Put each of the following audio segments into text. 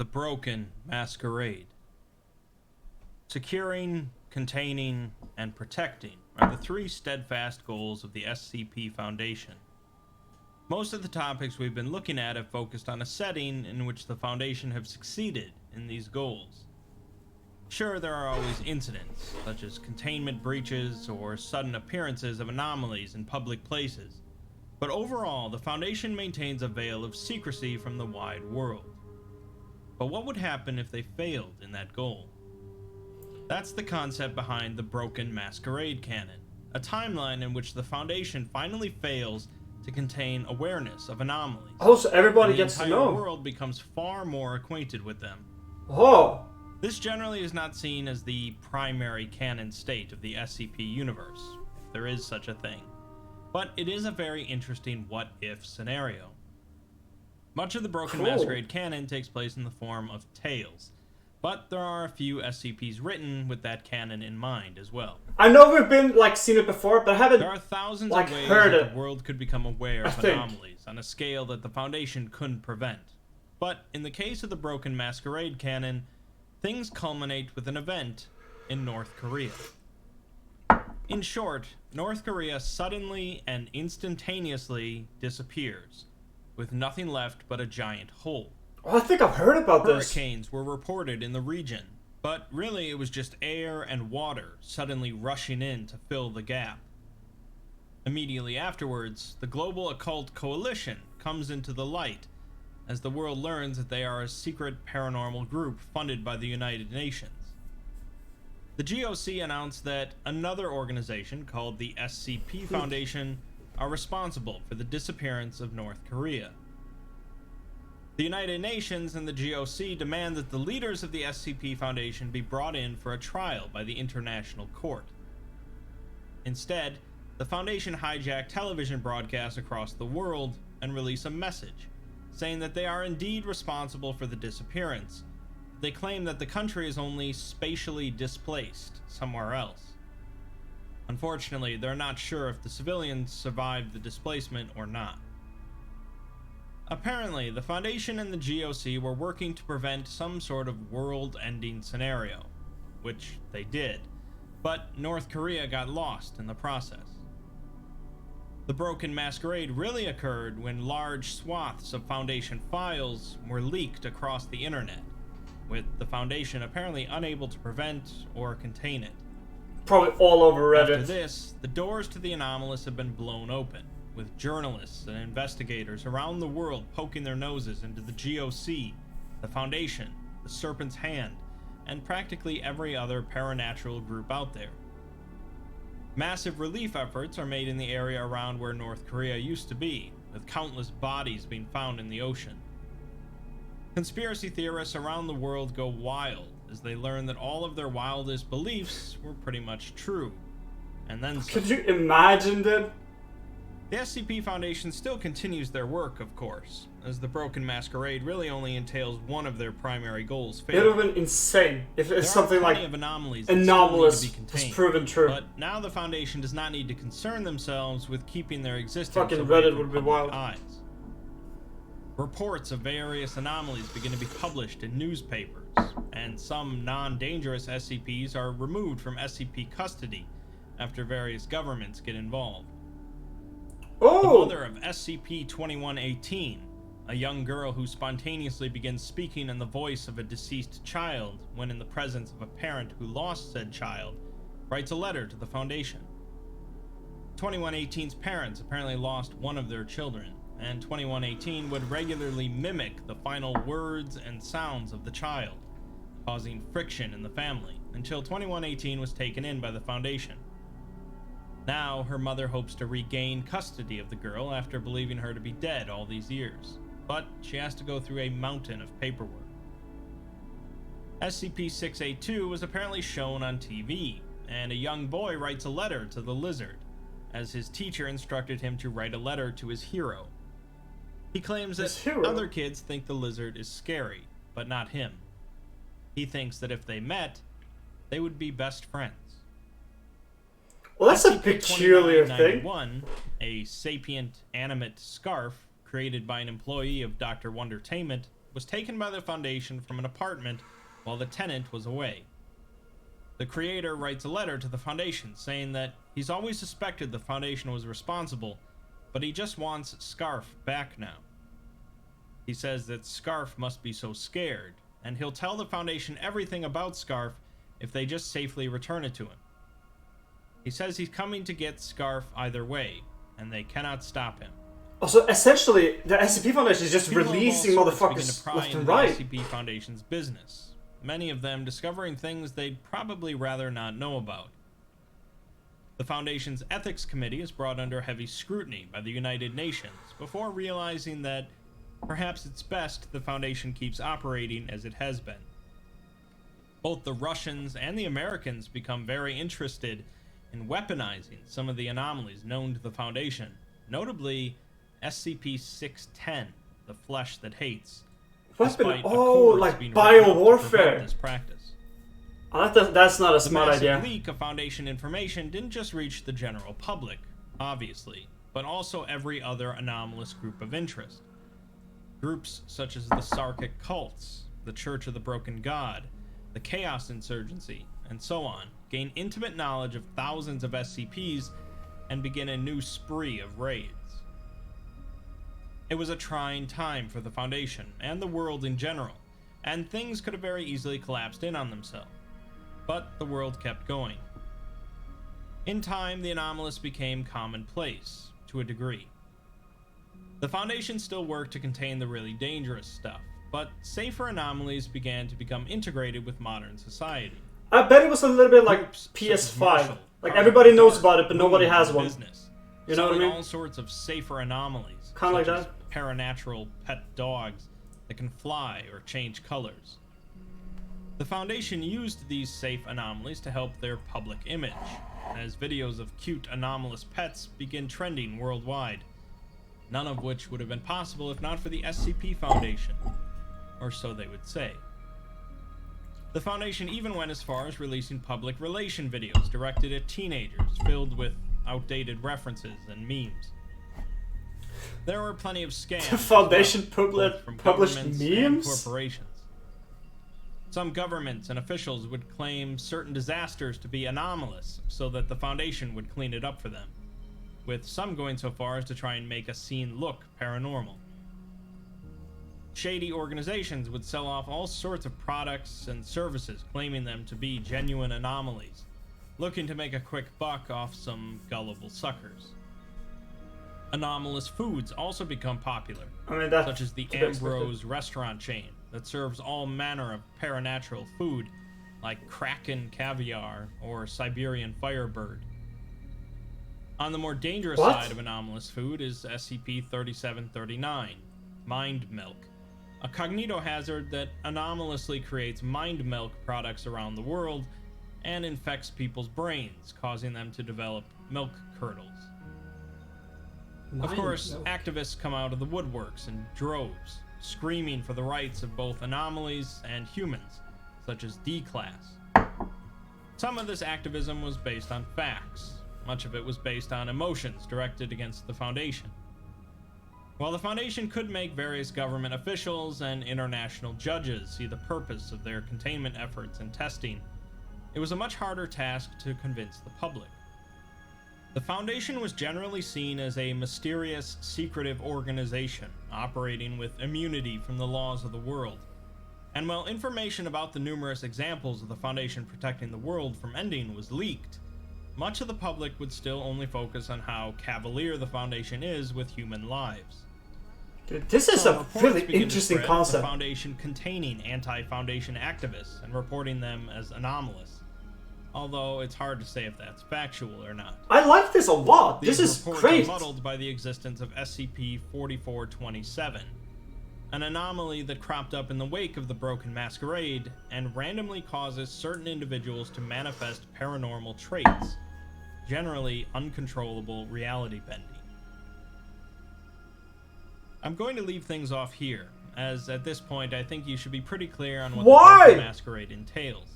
The broken masquerade. Securing, containing, and protecting are the three steadfast goals of the SCP Foundation. Most of the topics we've been looking at have focused on a setting in which the Foundation have succeeded in these goals. Sure, there are always incidents, such as containment breaches or sudden appearances of anomalies in public places, but overall, the Foundation maintains a veil of secrecy from the wide world. But what would happen if they failed in that goal? That's the concept behind the Broken Masquerade canon, a timeline in which the Foundation finally fails to contain awareness of anomalies. Oh, so everybody gets to know. The entire world becomes far more acquainted with them. Oh. This generally is not seen as the primary canon state of the SCP universe, if there is such a thing, but it is a very interesting what-if scenario. Much of the Broken Masquerade canon takes place in the form of tales, but there are a few SCPs written with that canon in mind as well. I know we've been seen it before, but I haven't There are thousands of ways heard that the world could become aware of think. anomalies on a scale that the Foundation couldn't prevent. But in the case of the Broken Masquerade canon, things culminate with an event in North Korea. In short, North Korea suddenly and instantaneously disappears, with nothing left but a giant hole. Oh, I think I've heard about this. Hurricanes were reported in the region, but really it was just air and water suddenly rushing in to fill the gap. Immediately afterwards, the Global Occult Coalition comes into the light, as the world learns that they are a secret paranormal group funded by the United Nations. The GOC announced that another organization called the SCP Foundation are responsible for the disappearance of North Korea. The United Nations and the GOC demand that the leaders of the SCP Foundation be brought in for a trial by the International Court. Instead, the Foundation hijack television broadcasts across the world and release a message saying that they are indeed responsible for the disappearance. They claim that the country is only spatially displaced somewhere else. Unfortunately, they're not sure if the civilians survived the displacement or not. Apparently, the Foundation and the GOC were working to prevent some sort of world-ending scenario, which they did, but North Korea got lost in the process. The Broken Masquerade really occurred when large swaths of Foundation files were leaked across the internet, with the Foundation apparently unable to prevent or contain it. Probably all over Reddit. After this, the doors to the anomalous have been blown open, with journalists and investigators around the world poking their noses into the GOC, the Foundation, the Serpent's Hand, and practically every other paranatural group out there. Massive relief efforts are made in the area around where North Korea used to be, with countless bodies being found in the ocean. Conspiracy theorists around the world go wild as they learn that all of their wildest beliefs were pretty much true. And then Could you imagine that? The SCP Foundation still continues their work, of course, as the Broken Masquerade really only entails one of their primary goals It would have been insane if it's something like of anomalies anomalous that was proven true. But now the Foundation does not need to concern themselves with keeping their existence Fucking away Reddit from would be public wild. eyes. Reports of various anomalies begin to be published in newspapers, and some non-dangerous SCPs are removed from SCP custody after various governments get involved. The mother of SCP-2118, a young girl who spontaneously begins speaking in the voice of a deceased child when in the presence of a parent who lost said child, writes a letter to the Foundation. 2118's parents apparently lost one of their children, and 2118 would regularly mimic the final words and sounds of the child, causing friction in the family, until 2118 was taken in by the Foundation. Now, her mother hopes to regain custody of the girl after believing her to be dead all these years, but she has to go through a mountain of paperwork. SCP-682 was apparently shown on TV, and a young boy writes a letter to the lizard, as his teacher instructed him to write a letter to his hero. He claims that other kids think the lizard is scary, but not him. He thinks that if they met, they would be best friends. Well, that's a peculiar thing. A sapient animate scarf created by an employee of Dr. Wondertainment was taken by the Foundation from an apartment while the tenant was away. The creator writes a letter to the Foundation saying that he's always suspected the Foundation was responsible, but he just wants Scarf back now. He says that Scarf must be so scared, and he'll tell the Foundation everything about Scarf if they just safely return it to him. He says he's coming to get Scarf either way, and they cannot stop him. Also, essentially, the SCP Foundation is just People releasing of all sorts begin motherfuckers to pry left into and the right. SCP Foundation's business, many of them discovering things they'd probably rather not know about. The Foundation's Ethics Committee is brought under heavy scrutiny by the United Nations before realizing that perhaps it's best the Foundation keeps operating as it has been. Both the Russians and the Americans become very interested in weaponizing some of the anomalies known to the Foundation, notably SCP-610, the flesh that hates. Weapon? Oh, like biowarfare. This practice. That's not a smart The idea. massive leak of Foundation information didn't just reach the general public, obviously, but also every other anomalous group of interest. Groups such as the Sarkic cults, the Church of the Broken God, the Chaos Insurgency, and so on, gain intimate knowledge of thousands of SCPs and begin a new spree of raids. It was a trying time for the Foundation and the world in general, and things could have very easily collapsed in on themselves. But the world kept going. In time, the anomalous became commonplace, to a degree. The Foundation still worked to contain the really dangerous stuff, but safer anomalies began to become integrated with modern society. I bet it was a little bit like Groups such as PS5. Marshall, Like Carter, everybody knows Dark, about it, but nobody Moon, has and one. Business, You know what I selling mean? all sorts of safer anomalies, Kinda like such as that. paranatural pet dogs that can fly or change colors. The Foundation used these safe anomalies to help their public image, as videos of cute anomalous pets begin trending worldwide, none of which would have been possible if not for the SCP Foundation, or so they would say. The Foundation even went as far as releasing public relation videos directed at teenagers, filled with outdated references and memes. There were plenty of scams. The Foundation as well, both from published governments memes? and corporations. Some governments and officials would claim certain disasters to be anomalous so that the Foundation would clean it up for them, with some going so far as to try and make a scene look paranormal. Shady organizations would sell off all sorts of products and services claiming them to be genuine anomalies, looking to make a quick buck off some gullible suckers. Anomalous foods also become popular, I mean, that's such as the to be expected. Ambrose restaurant chain that serves all manner of paranatural food like Kraken caviar or Siberian firebird. On the more dangerous What? side of anomalous food is SCP-3739, Mind Milk, a cognitohazard that anomalously creates mind milk products around the world and infects people's brains, causing them to develop milk curdles. Of Mind course, milk. activists come out of the woodworks in droves, screaming for the rights of both anomalies and humans, such as D-Class. Some of this activism was based on facts. Much of it was based on emotions directed against the Foundation. While the Foundation could make various government officials and international judges see the purpose of their containment efforts and testing, it was a much harder task to convince the public. The Foundation was generally seen as a mysterious, secretive organization operating with immunity from the laws of the world. And while information about the numerous examples of the Foundation protecting the world from ending was leaked, much of the public would still only focus on how cavalier the Foundation is with human lives. Dude, this is So a reports really begin to interesting spread of concept. The Foundation containing anti-Foundation activists and reporting them as anomalous. Although it's hard to say if that's factual or not. I like this a lot. These This is reports great. are muddled by the existence of SCP-4427, an anomaly that cropped up in the wake of the Broken Masquerade and randomly causes certain individuals to manifest paranormal traits, generally uncontrollable reality bending. I'm going to leave things off here, as at this point I think you should be pretty clear on what Why? the Broken Masquerade entails.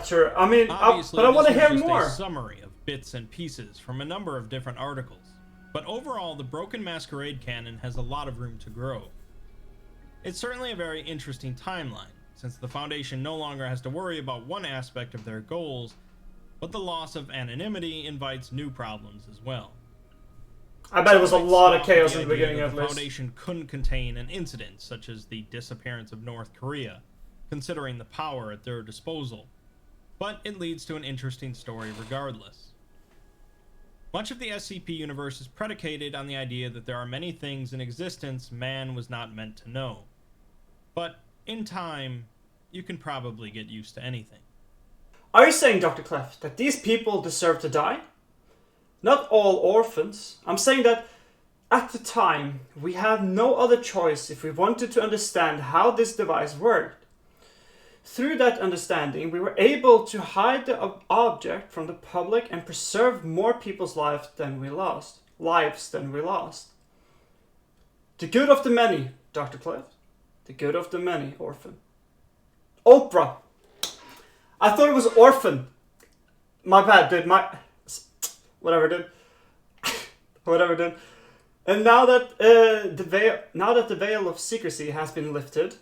Sure. I mean, Obviously, but I want to this hear is just more. a summary of bits and pieces from a number of different articles, but overall the Broken Masquerade canon has a lot of room to grow. It's certainly a very interesting timeline, since the Foundation no longer has to worry about one aspect of their goals, but the loss of anonymity invites new problems as well. I bet it was a lot of chaos in the idea beginning that at the least. Foundation couldn't contain an incident such as the disappearance of North Korea, considering the power at their disposal, but it leads to an interesting story regardless. Much of the SCP universe is predicated on the idea that there are many things in existence man was not meant to know. But in time, you can probably get used to anything. Are you saying, Dr. Clef, that these people deserve to die? Not all orphans. I'm saying that at the time, we had no other choice if we wanted to understand how this device worked. Through that understanding, we were able to hide the object from the public and preserve more people's lives than we lost. The good of the many, Dr. Clef. The good of the many, orphan. Oprah. I thought it was orphan. My bad, dude. Whatever, dude. Whatever, dude. And now that the veil of secrecy has been lifted,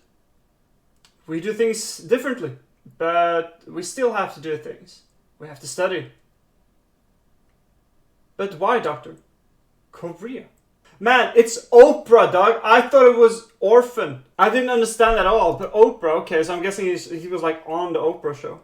we do things differently, but we still have to do things. We have to study. But why, Doctor? Korea. Man, it's Oprah, dog. I thought it was orphan. I didn't understand at all, but Oprah, okay, so I'm guessing he was like on the Oprah show.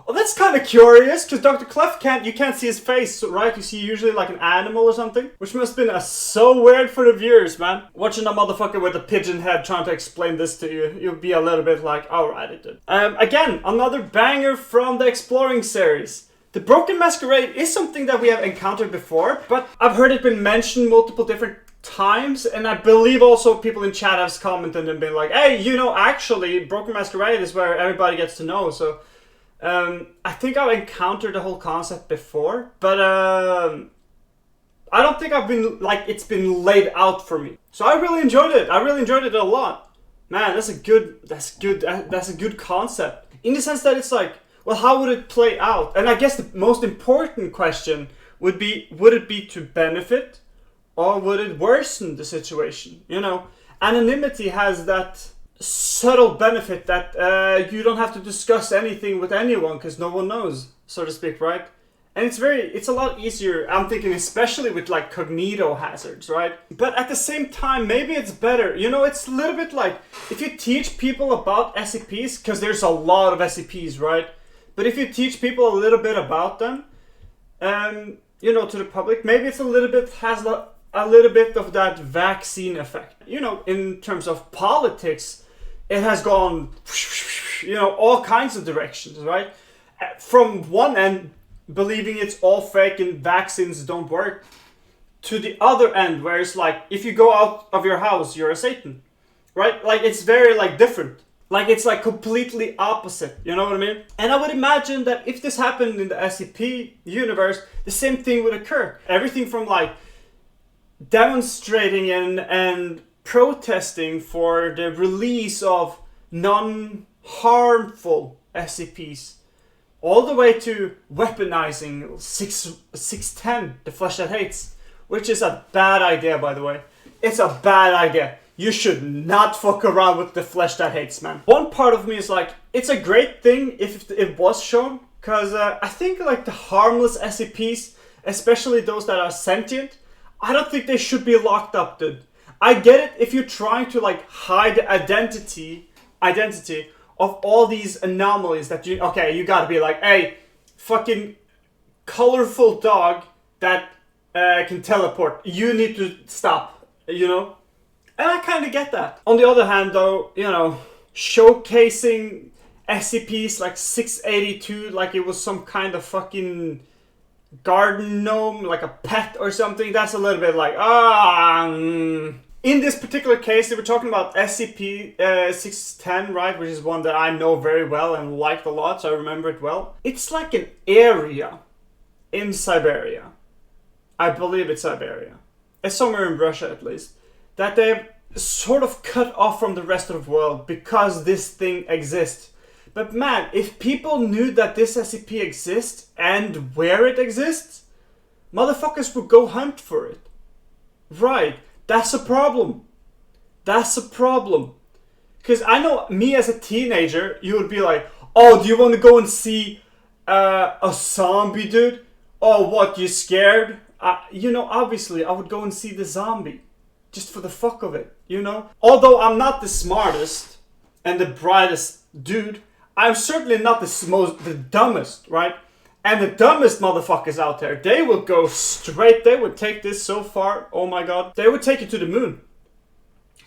Oh, that's kind of curious, because Dr. Clef you can't see his face, right? You see usually like an animal or something, which must have been so weird for the viewers, man. Watching a motherfucker with a pigeon head trying to explain this to you, you'll be a little bit like, alright, it did. Again, another banger from the Exploring series. The Broken Masquerade is something that we have encountered before, but I've heard it been mentioned multiple different times, and I believe also people in chat have commented and been like, hey, actually, Broken Masquerade is where everybody gets to know, so... I think I've encountered the whole concept before, but I don't think it's been laid out for me. So I really enjoyed it. I really enjoyed it a lot. Man, that's a good concept. In the sense that it's like, well, how would it play out? And I guess the most important question would it be to benefit or would it worsen the situation? Anonymity has that subtle benefit that you don't have to discuss anything with anyone because no one knows, so to speak, right? And it's a lot easier, I'm thinking, especially with like cognito hazards, right? But at the same time, maybe it's better. It's a little bit like if you teach people about SCPs, because there's a lot of SCPs, right? But if you teach people a little bit about them, to the public, maybe it's has a little bit of that vaccine effect. In terms of politics, it has gone, all kinds of directions, right? From one end, believing it's all fake and vaccines don't work, to the other end, where it's like, if you go out of your house, you're a Satan, right? Like, it's very, different. Like, it's, completely opposite, you know what I mean? And I would imagine that if this happened in the SCP universe, the same thing would occur. Everything from, demonstrating and protesting for the release of non-harmful SCPs, all the way to weaponizing 610, the flesh that hates, which is a bad idea, by the way. It's a bad idea. You should not fuck around with the flesh that hates, man. One part of me is like, it's a great thing if it was shown, because I think the harmless SCPs, especially those that are sentient, I don't think they should be locked up, dude. I get it if you're trying to hide the identity of all these anomalies that you gotta be like, hey, fucking colorful dog that can teleport. You need to stop, And I kind of get that. On the other hand, though, showcasing SCPs like 682 like it was some kind of fucking garden gnome, like a pet or something, that's a little bit like, In this particular case, they were talking about SCP-610, right? Which is one that I know very well and liked a lot, so I remember it well. It's like an area in Siberia. I believe it's Siberia. It's somewhere in Russia, at least. That they've sort of cut off from the rest of the world because this thing exists. But man, if people knew that this SCP exists and where it exists, motherfuckers would go hunt for it. Right. That's a problem. Because I know me as a teenager, you would be like, oh, do you want to go and see a zombie, dude? Oh, what, you scared? You know, obviously, I would go and see the zombie. Just for the fuck of it, you know? Although I'm not the smartest and the brightest dude, I'm certainly not the dumbest, right? And the dumbest motherfuckers out there, they will go straight, they would take this so far, oh my god. They would take it to the moon.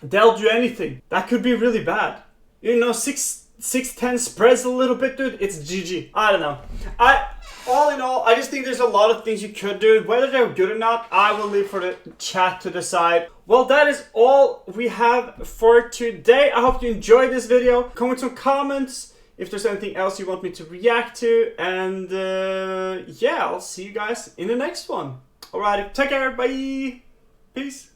They'll do anything. That could be really bad. You know, 6'10" spreads a little bit, dude. It's GG. I don't know. All in all, I just think there's a lot of things you could do. Whether they're good or not, I will leave for the chat to decide. Well, that is all we have for today. I hope you enjoyed this video. Comment some comments if there's anything else you want me to react to. And yeah, I'll see you guys in the next one. Alright, take care. Bye. Peace.